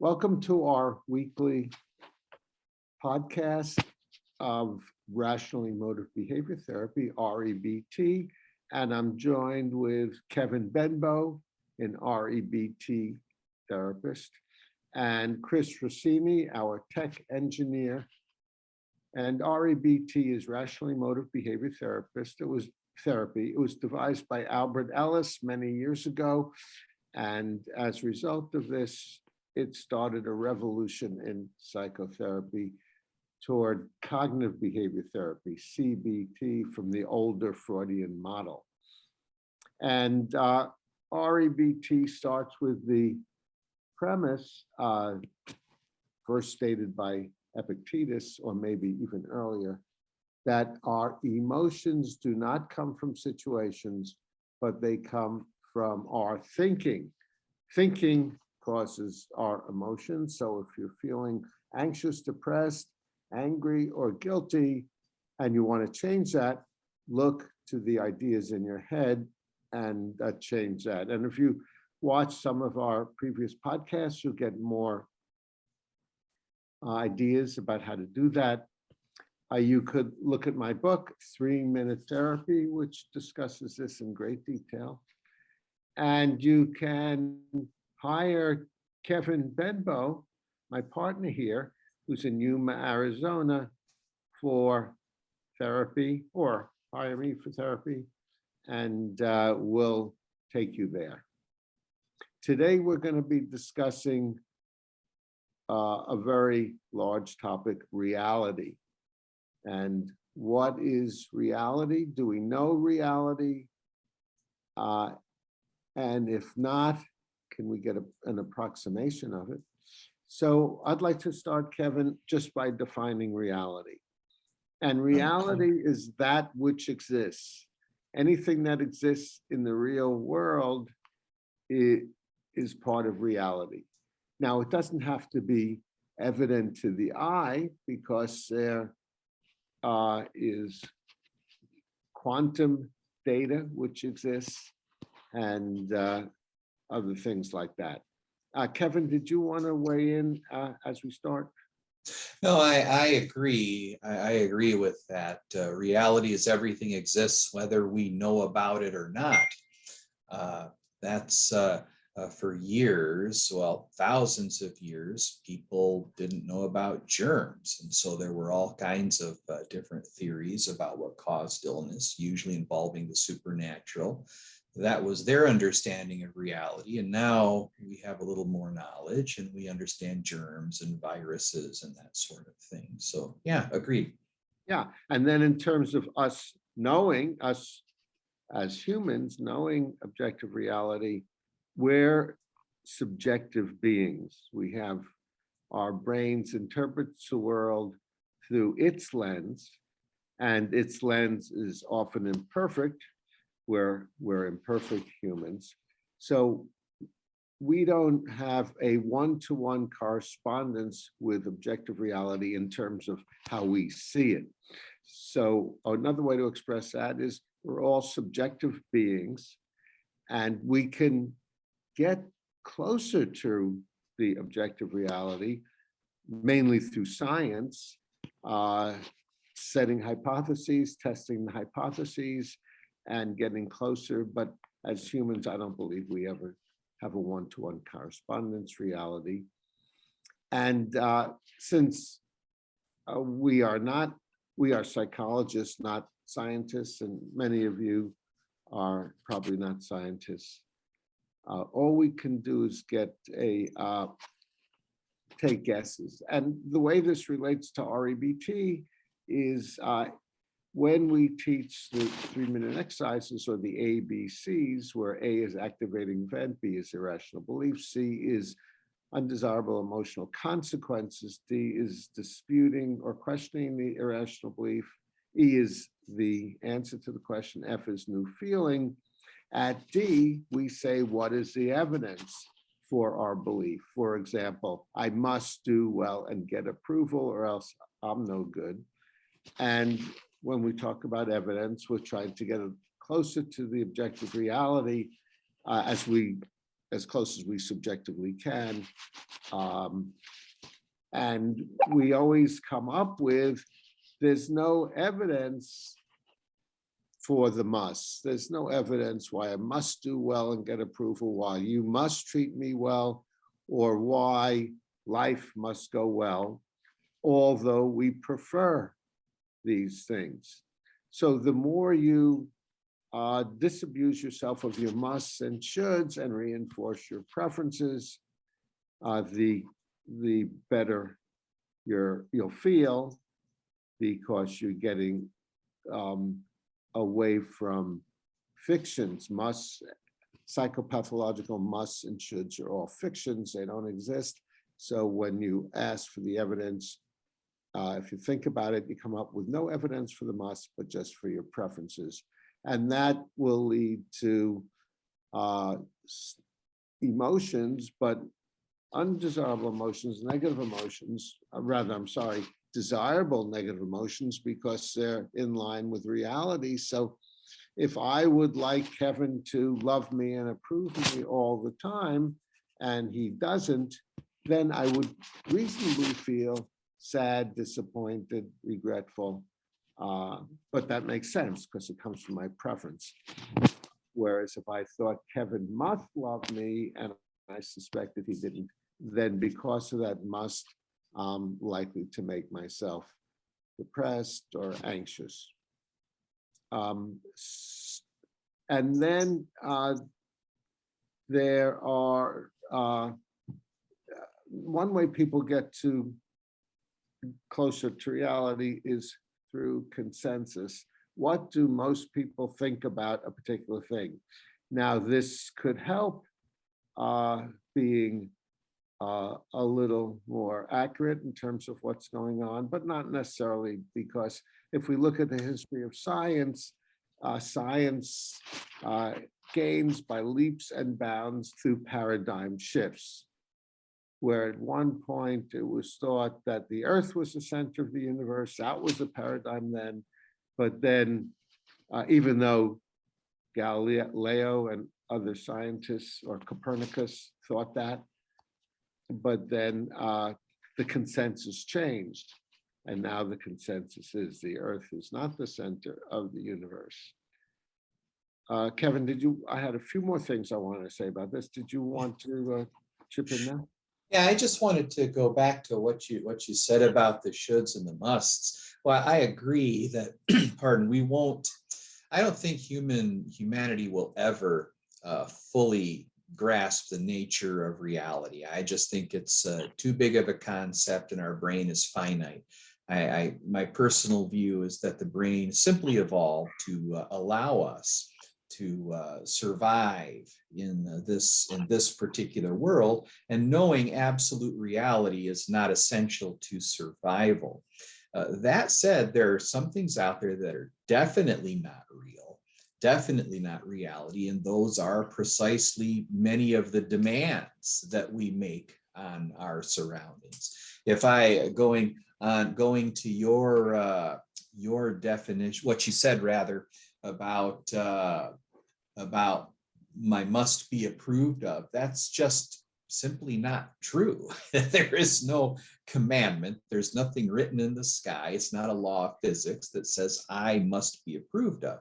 Welcome to our weekly podcast of Rational Emotive Behavior Therapy, REBT, and I'm joined with Kevin Benbow, an REBT therapist, and Chris Rossini, our tech engineer. And REBT is Rational Emotive Behavior Therapist. It was therapy. It was devised by Albert Ellis many years ago, and as a result of this, it started a revolution in psychotherapy toward cognitive behavior therapy, CBT, from the older Freudian model. And REBT starts with the premise, first stated by Epictetus, or maybe even earlier, that our emotions do not come from situations, but they come from our thinking. Thinking causes our emotions. So if you're feeling anxious, depressed, angry, or guilty, and you want to change that, look to the ideas in your head and change that. And if you watch some of our previous podcasts, you'll get more ideas about how to do that. You could look at my book, 3-Minute Therapy, which discusses this in great detail. And you can hire Kevin Benbow, my partner here, who's in Yuma, Arizona, for therapy, or hire me for therapy, and we'll take you there. Today, we're going to be discussing a very large topic, reality. And what is reality? Do we know reality? And if not, can we get an approximation of it? So I'd like to start, Kevin, just by defining reality. And reality is that which exists. Anything that exists in the real world is part of reality. Now, it doesn't have to be evident to the eye, because there is quantum data which exists, and other things like that. Kevin, did you want to weigh in as we start? No, I agree. I agree with that. Reality is everything exists, whether we know about it or not. That's for years, well, thousands of years, people didn't know about germs. And so there were all kinds of different theories about what caused illness, usually involving the supernatural. That was their understanding of reality. And now we have a little more knowledge and we understand germs and viruses and that sort of thing. So yeah, agreed. Yeah, and then in terms of us as humans, knowing objective reality, we're subjective beings. We have our brains interprets the world through its lens, and its lens is often imperfect. We're imperfect humans. So we don't have a one-to-one correspondence with objective reality in terms of how we see it. So another way to express that is we're all subjective beings, and we can get closer to the objective reality, mainly through science, setting hypotheses, testing the hypotheses, and getting closer. But as humans, I don't believe we ever have a one-to-one correspondence reality. And since we are psychologists, not scientists, and many of you are probably not scientists, all we can do is take guesses. And the way this relates to REBT is when we teach the 3-minute exercises, or the ABCs, where A is activating event, B is irrational belief, C is undesirable emotional consequences, D is disputing or questioning the irrational belief, E is the answer to the question, F is new feeling. At D, we say, what is the evidence for our belief? For example, I must do well and get approval, or else I'm no good. And when we talk about evidence, we're trying to get closer to the objective reality as we as close as we subjectively can. And we always come up with, there's no evidence for the must. There's no evidence why I must do well and get approval, why you must treat me well, or why life must go well, although we prefer these things. So the more you disabuse yourself of your musts and shoulds and reinforce your preferences, the better you'll feel, because you're getting away from fictions. Musts, psychopathological musts and shoulds are all fictions. They don't exist. So when you ask for the evidence, if you think about it, you come up with no evidence for the must, but just for your preferences. And that will lead to emotions, but undesirable emotions, negative emotions, desirable negative emotions, because they're in line with reality. So if I would like Kevin to love me and approve of me all the time, and he doesn't, then I would reasonably feel sad, disappointed, regretful. But that makes sense because it comes from my preference. Whereas if I thought Kevin must love me and I suspected he didn't, then because of that must, I'm likely to make myself depressed or anxious. And then there are, one way people get to closer to reality is through consensus. What do most people think about a particular thing? Now, this could help being a little more accurate in terms of what's going on, but not necessarily, because if we look at the history of science, science gains by leaps and bounds through paradigm shifts, where at one point it was thought that the Earth was the center of the universe. That was a paradigm then. But then, even though Galileo and other scientists, or Copernicus, thought that, but then the consensus changed. And now the consensus is the Earth is not the center of the universe. Kevin, I had a few more things I wanted to say about this. Did you want to chip in now? Yeah, I just wanted to go back to what you said about the shoulds and the musts. Well, I agree that, pardon, I don't think humanity will ever fully grasp the nature of reality. I just think it's too big of a concept, and our brain is finite. My personal view is that the brain simply evolved to allow us to survive in this particular world, and knowing absolute reality is not essential to survival. That said, there are some things out there that are definitely not real, definitely not reality, and those are precisely many of the demands that we make on our surroundings. If I going to your definition, what you said rather, about my must be approved of, that's just simply not true. There is no commandment. There's nothing written in the sky. It's not a law of physics that says I must be approved of.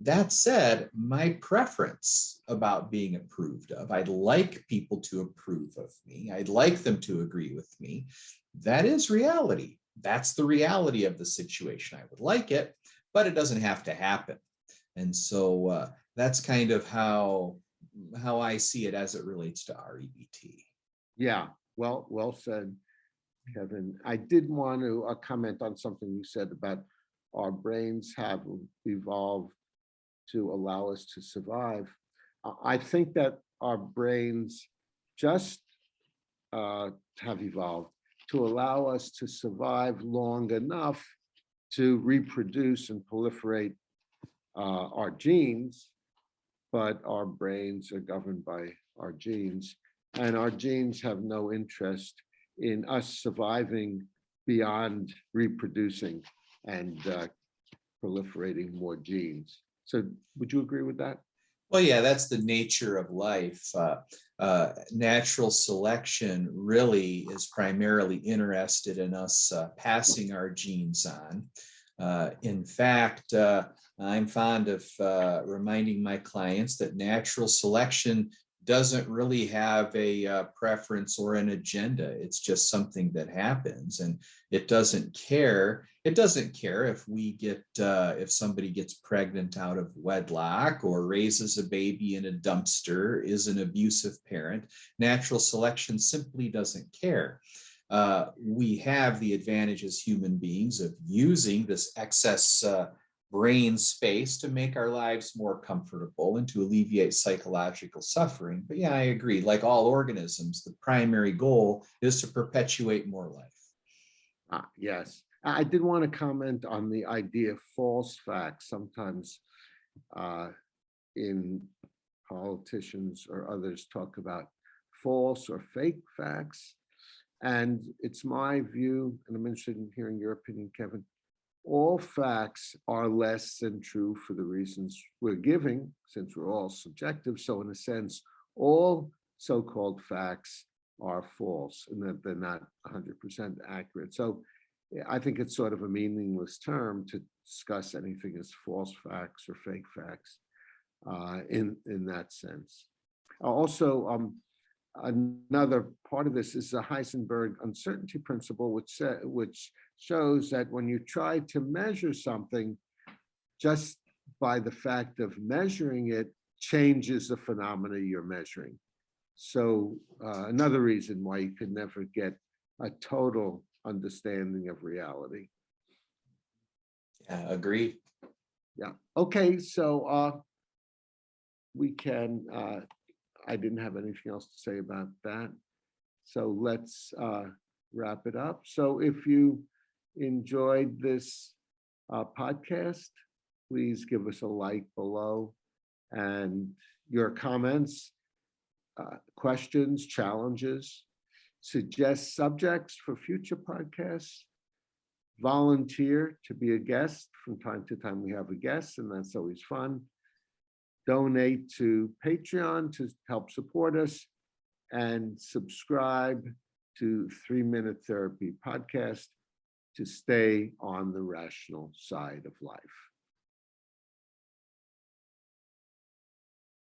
That said, my preference about being approved of, I'd like people to approve of me. I'd like them to agree with me. That is reality. That's the reality of the situation. I would like it, but it doesn't have to happen. And so that's kind of how I see it as it relates to REBT. Yeah, well said, Kevin. I did want to comment on something you said about our brains have evolved to allow us to survive. I think that our brains just have evolved to allow us to survive long enough to reproduce and proliferate our genes, but our brains are governed by our genes, and our genes have no interest in us surviving beyond reproducing and proliferating more genes. So would you agree with that? Well, yeah, that's the nature of life. Natural selection really is primarily interested in us passing our genes on. In fact, I'm fond of reminding my clients that natural selection doesn't really have a preference or an agenda. It's just something that happens, and it doesn't care. It doesn't care if we get if somebody gets pregnant out of wedlock or raises a baby in a dumpster, is an abusive parent. Natural selection simply doesn't care. We have the advantage as human beings of using this excess brain space to make our lives more comfortable and to alleviate psychological suffering. But yeah, I agree. Like all organisms, the primary goal is to perpetuate more life. Yes, I did want to comment on the idea of false facts. Sometimes uh, in politicians or others talk about false or fake facts. And it's my view, and I'm interested in hearing your opinion, Kevin, all facts are less than true for the reasons we're giving, since we're all subjective. So in a sense, all so-called facts are false and that they're not 100% accurate. So I think it's sort of a meaningless term to discuss anything as false facts or fake facts in that sense. Also, another part of this is the Heisenberg uncertainty principle, which shows that when you try to measure something, just by the fact of measuring it changes the phenomena you're measuring. So another reason why you could never get a total understanding of reality. Yeah, agreed. Yeah. Okay. So we can. I didn't have anything else to say about that. So let's wrap it up. So if you enjoyed this podcast, please give us a like below, and your comments, questions, challenges, suggest subjects for future podcasts, volunteer to be a guest. From time to time, we have a guest, and that's always fun. Donate to Patreon to help support us, and subscribe to 3 Minute Therapy podcast to stay on the rational side of life.